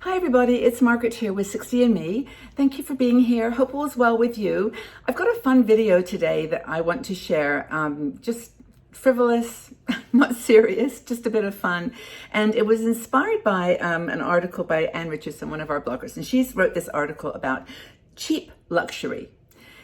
Hi everybody, it's Margaret here with 60andMe. Thank you for being here. Hope all is well with you. I've got a fun video today that I want to share. Just frivolous, not serious, just a bit of fun. And it was inspired by an article by Anne Richardson, one of our bloggers. And she's wrote this article about cheap luxury.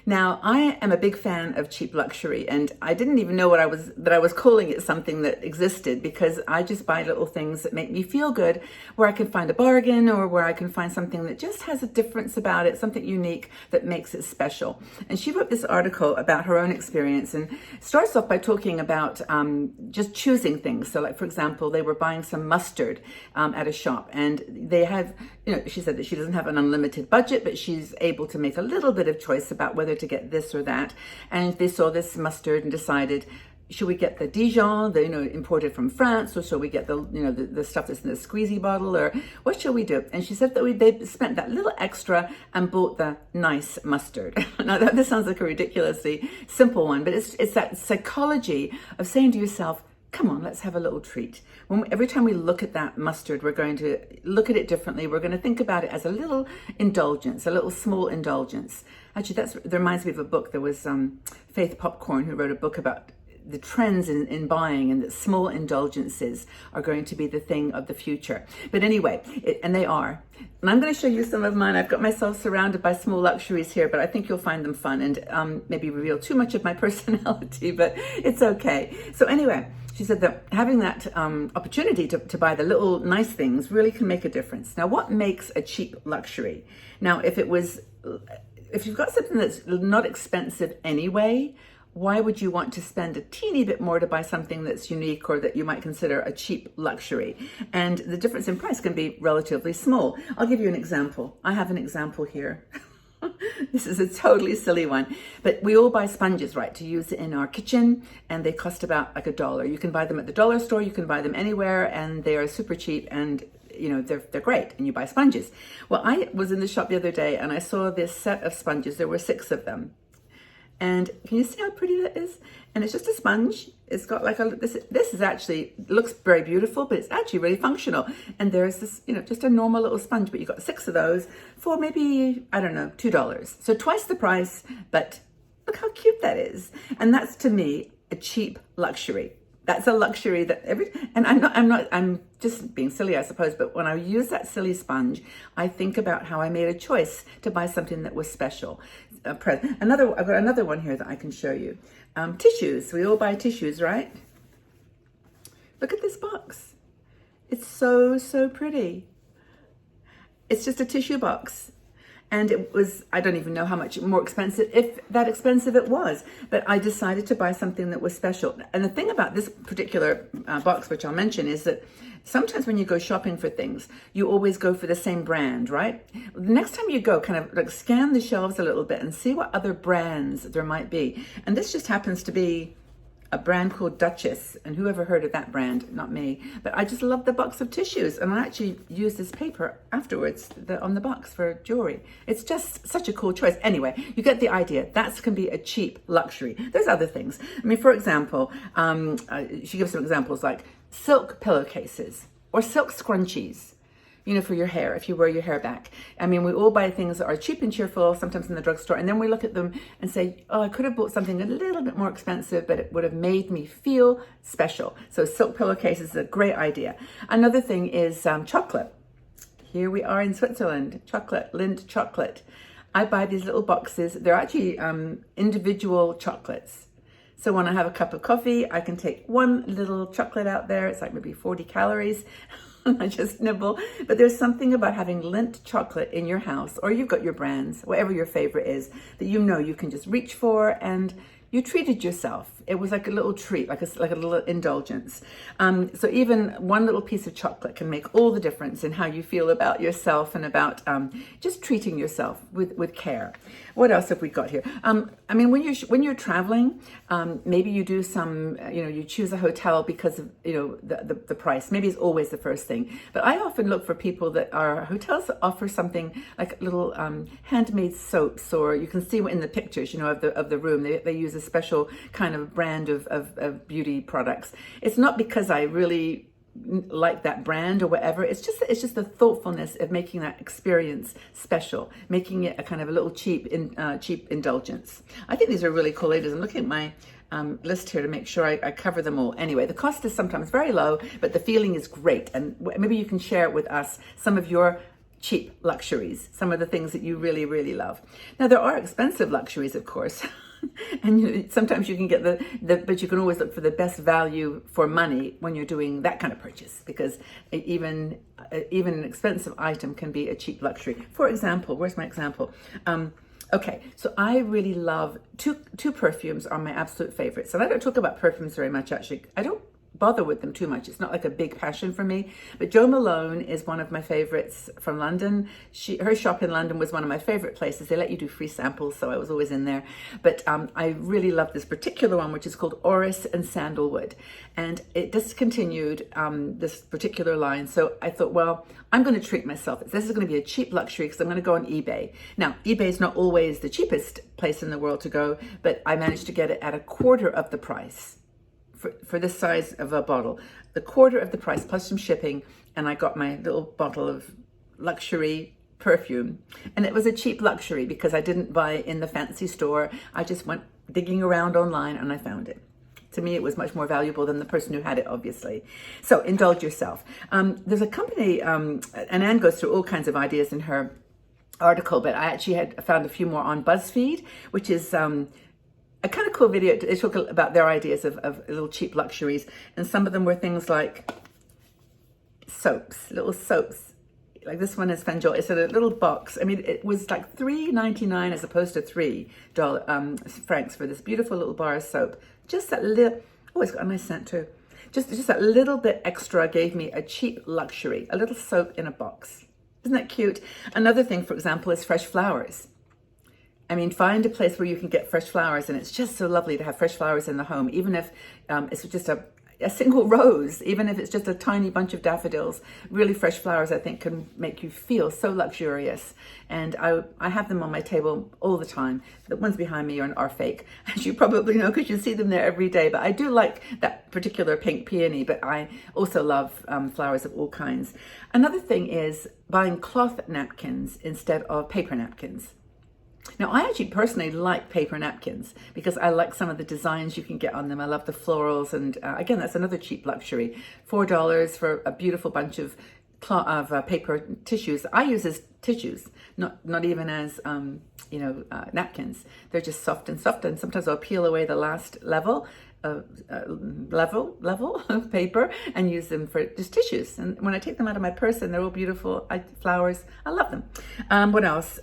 Now, I am a big fan of cheap luxury, and I didn't even know I was calling it something that existed, because I just buy little things that make me feel good, where I can find a bargain or where I can find something that just has a difference about it, something unique that makes it special. And she wrote this article about her own experience and starts off by talking about just choosing things. So like, for example, they were buying some mustard at a shop, and they have, she said that she doesn't have an unlimited budget, but she's able to make a little bit of choice about whether to get this or that. And they saw this mustard and decided, should we get the Dijon, imported from France, or shall we get the stuff that's in the squeezy bottle, or what shall we do? And she said that they spent that little extra and bought the nice mustard. Now this sounds like a ridiculously simple one, but it's that psychology of saying to yourself, come on, let's have a little treat. Every time we look at that mustard, we're going to look at it differently. We're going to think about it as a little indulgence, a little small indulgence. Actually, that reminds me of a book. There was Faith Popcorn, who wrote a book about the trends in buying, and that small indulgences are going to be the thing of the future. But anyway, and they are. And I'm going to show you some of mine. I've got myself surrounded by small luxuries here, but I think you'll find them fun and maybe reveal too much of my personality, but it's okay. So anyway, she said that having that opportunity to buy the little nice things really can make a difference. Now, what makes a cheap luxury? Now, if you've got something that's not expensive anyway, why would you want to spend a teeny bit more to buy something that's unique or that you might consider a cheap luxury? And the difference in price can be relatively small. I'll give you an example. I have an example here. This is a totally silly one, but we all buy sponges, right, to use in our kitchen, and they cost about like $1. You can buy them at the dollar store, you can buy them anywhere, and they are super cheap, and they're great, and you buy sponges. Well, I was in the shop the other day and I saw this set of sponges. There were 6 of them. And can you see how pretty that is? And it's just a sponge. It's got like this is actually, looks very beautiful, but it's actually really functional. And there's this, just a normal little sponge, but you've got 6 of those for maybe, I don't know, $2. So twice the price, but look how cute that is. And that's, to me, a cheap luxury. That's a luxury that I'm just being silly, I suppose, but when I use that silly sponge, I think about how I made a choice to buy something that was special. I've got another one here that I can show you. Tissues, we all buy tissues, right? Look at this box. It's so, so pretty. It's just a tissue box. And it was, I don't even know how much more expensive, if that expensive it was, but I decided to buy something that was special. And the thing about this particular box, which I'll mention, is that sometimes when you go shopping for things, you always go for the same brand, right? The next time you go, kind of like scan the shelves a little bit and see what other brands there might be. And this just happens to be a brand called Duchess, and who ever heard of that brand? Not me. But I just love the box of tissues, and I actually use this paper afterwards on the box for jewelry. It's just such a cool choice. Anyway, you get the idea. That can be a cheap luxury. There's other things. I mean, for example, she gives some examples like silk pillowcases or silk scrunchies, for your hair, if you wear your hair back. I mean, we all buy things that are cheap and cheerful, sometimes in the drugstore, and then we look at them and say, oh, I could have bought something a little bit more expensive, but it would have made me feel special. So silk pillowcases is a great idea. Another thing is chocolate. Here we are in Switzerland, Lindt chocolate. I buy these little boxes. They're actually individual chocolates. So when I have a cup of coffee, I can take one little chocolate out there. It's like maybe 40 calories. I just nibble. But there's something about having Lindt chocolate in your house, or you've got your brands, whatever your favorite is, that you can just reach for, and you treated yourself. It was like a little treat, like a little indulgence. So even one little piece of chocolate can make all the difference in how you feel about yourself and about just treating yourself with care. What else have we got here? I mean, when you're traveling, maybe you do some, you choose a hotel because of, the price. Maybe it's always the first thing. But I often look for people that are hotels that offer something like little handmade soaps, or you can see in the pictures, of the room. They use a special kind of brand of beauty products. It's not because I really like that brand or whatever. It's just the thoughtfulness of making that experience special, making it a kind of a little cheap indulgence. I think these are really cool ladies. I'm looking at my list here to make sure I cover them all. Anyway, the cost is sometimes very low, but the feeling is great. And maybe you can share with us some of your cheap luxuries, some of the things that you really, really love. Now, there are expensive luxuries, of course. And sometimes you can get but you can always look for the best value for money when you're doing that kind of purchase, because even an expensive item can be a cheap luxury. For example, where's my example? Okay, so I really love two perfumes are my absolute favorites. And I don't talk about perfumes very much, actually. I don't bother with them too much. It's not like a big passion for me. But Jo Malone is one of my favorites from London. Her shop in London was one of my favorite places. They let you do free samples, so I was always in there. But I really love this particular one, which is called Orris and Sandalwood. And it discontinued this particular line. So I thought, well, I'm going to treat myself. This is going to be a cheap luxury because I'm going to go on eBay. Now, eBay is not always the cheapest place in the world to go, but I managed to get it at a quarter of the price. For this size of a bottle, the quarter of the price plus some shipping, and I got my little bottle of luxury perfume. And it was a cheap luxury because I didn't buy it in the fancy store. I just went digging around online and I found it. To me, it was much more valuable than the person who had it, obviously. So indulge yourself. There's a company, and Anne goes through all kinds of ideas in her article, but I actually had found a few more on BuzzFeed, which is a kind of cool video. They talk about their ideas of little cheap luxuries. And some of them were things like soaps, little soaps. Like this one is Fanjoy. It's in a little box. I mean, it was like $3.99 as opposed to $3 francs for this beautiful little bar of soap. Just that little, oh, it's got a nice scent too. Just that little bit extra gave me a cheap luxury, a little soap in a box. Isn't that cute? Another thing, for example, is fresh flowers. I mean, find a place where you can get fresh flowers, and it's just so lovely to have fresh flowers in the home, even if it's just a single rose, even if it's just a tiny bunch of daffodils. Really fresh flowers, I think, can make you feel so luxurious. And I have them on my table all the time. The ones behind me are fake, as you probably know, because you see them there every day. But I do like that particular pink peony, but I also love flowers of all kinds. Another thing is buying cloth napkins instead of paper napkins. Now, I actually personally like paper napkins because I like some of the designs you can get on them. I love the florals, and again, that's another cheap luxury. $4 for a beautiful bunch of paper tissues. I use as tissues, not even as napkins. They're just soft, and sometimes I'll peel away the last level of paper and use them for just tissues. And when I take them out of my purse, and they're all beautiful flowers, I love them. What else?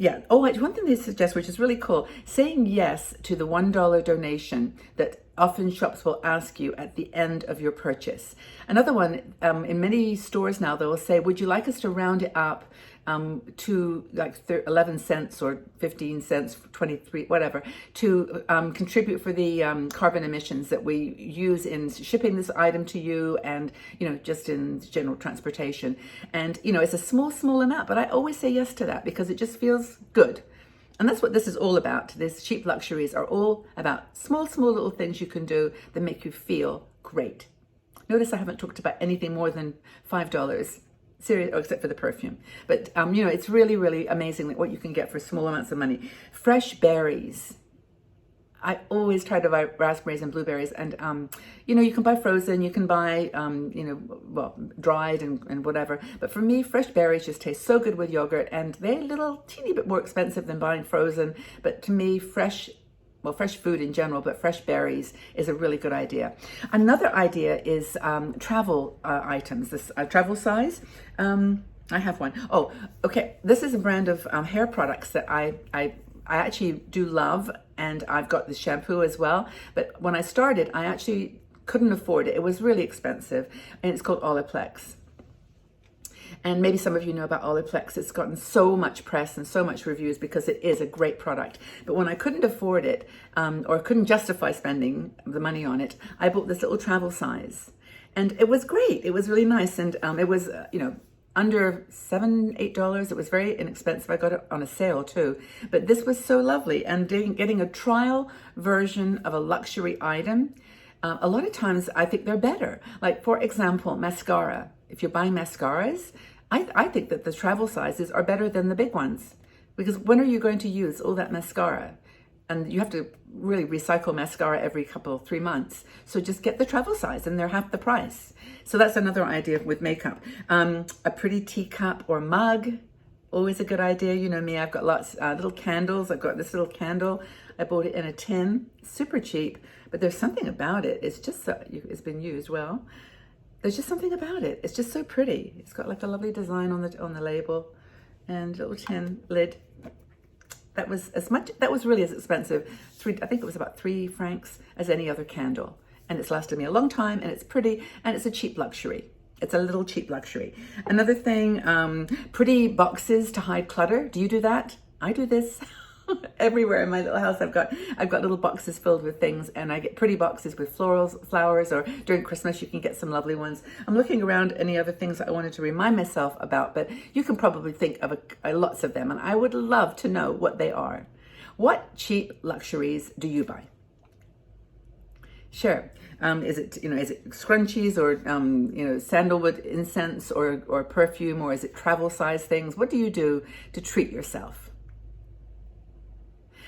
Yeah. Oh, one thing they suggest, which is really cool, saying yes to the $1 donation that often shops will ask you at the end of your purchase. Another one, in many stores now, they will say, would you like us to round it up to like 11 cents or 15 cents, 23, whatever, to contribute for the carbon emissions that we use in shipping this item to you and, just in general transportation. And, it's a small amount, but I always say yes to that because it just feels good. And that's what this is all about. These cheap luxuries are all about small little things you can do that make you feel great. Notice I haven't talked about anything more than $5. Except for the perfume. But, it's really, really amazing what you can get for small amounts of money. Fresh berries. I always try to buy raspberries and blueberries. And, you can buy frozen, you can buy, dried and whatever. But for me, fresh berries just taste so good with yogurt. And they're a little teeny bit more expensive than buying frozen. But to me, fresh food in general, but fresh berries is a really good idea. Another idea is travel items, this travel size. I have one. Oh, okay. This is a brand of hair products that I actually do love, and I've got the shampoo as well. But when I started, I actually couldn't afford it. It was really expensive, and it's called Olaplex. And maybe some of you know about Olaplex. It's gotten so much press and so much reviews because it is a great product. But when I couldn't afford it or couldn't justify spending the money on it, I bought this little travel size. And it was great. It was really nice. And it was, under $7, $8. It was very inexpensive. I got it on a sale too. But this was so lovely. And getting a trial version of a luxury item A lot of times I think they're better. Like, for example, mascara. If you're buying mascaras, I think that the travel sizes are better than the big ones. Because when are you going to use all that mascara? And you have to really recycle mascara every 3 months. So just get the travel size and they're half the price. So that's another idea with makeup. A pretty teacup or mug, always a good idea. You know me, I've got lots little candles. I've got this little candle. I bought it in a tin, super cheap, but there's something about it. It's just so, it's been used well. There's just something about it. It's just so pretty. It's got like a lovely design on the label and little tin lid. That was really as expensive. I think it was about 3 francs as any other candle. And it's lasted me a long time and it's pretty and it's a cheap luxury. It's a little cheap luxury. Another thing, pretty boxes to hide clutter. Do you do that? I do this. Everywhere in my little house, I've got little boxes filled with things, and I get pretty boxes with flowers, or during Christmas you can get some lovely ones. I'm looking around any other things that I wanted to remind myself about, but you can probably think of lots of them, and I would love to know what they are. What cheap luxuries do you buy? Sure. Is it scrunchies or sandalwood incense or perfume, or is it travel size things? What do you do to treat yourself?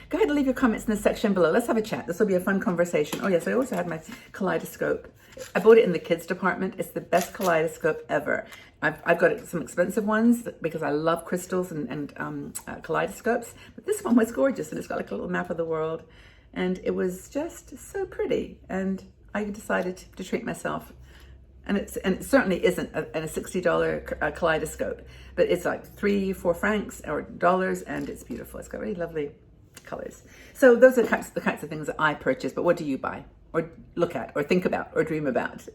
Go ahead and leave your comments in the section below. Let's have a chat. This will be a fun conversation. Oh yes, I also had my kaleidoscope. I bought it in the kids department. It's the best kaleidoscope ever. I've got some expensive ones because I love crystals and kaleidoscopes. But this one was gorgeous, and it's got like a little map of the world. And it was just so pretty. And I decided to treat myself. And it certainly isn't a $60 kaleidoscope, but it's like 3-4 francs or dollars, and it's beautiful. It's got really lovely colors. So those are the kinds of things that I purchase, but what do you buy or look at or think about or dream about?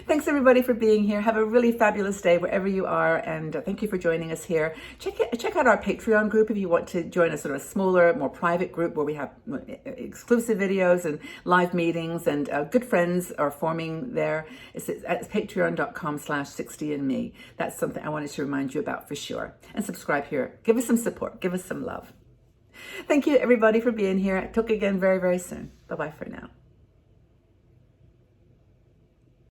Thanks everybody for being here. Have a really fabulous day wherever you are, and thank you for joining us here. Check out our Patreon group if you want to join a sort of smaller, more private group where we have exclusive videos and live meetings, and good friends are forming there. It's at patreon.com/60andme. That's something I wanted to remind you about for sure. And subscribe here. Give us some support. Give us some love. Thank you everybody for being here. Talk again very, very soon. Bye-bye for now.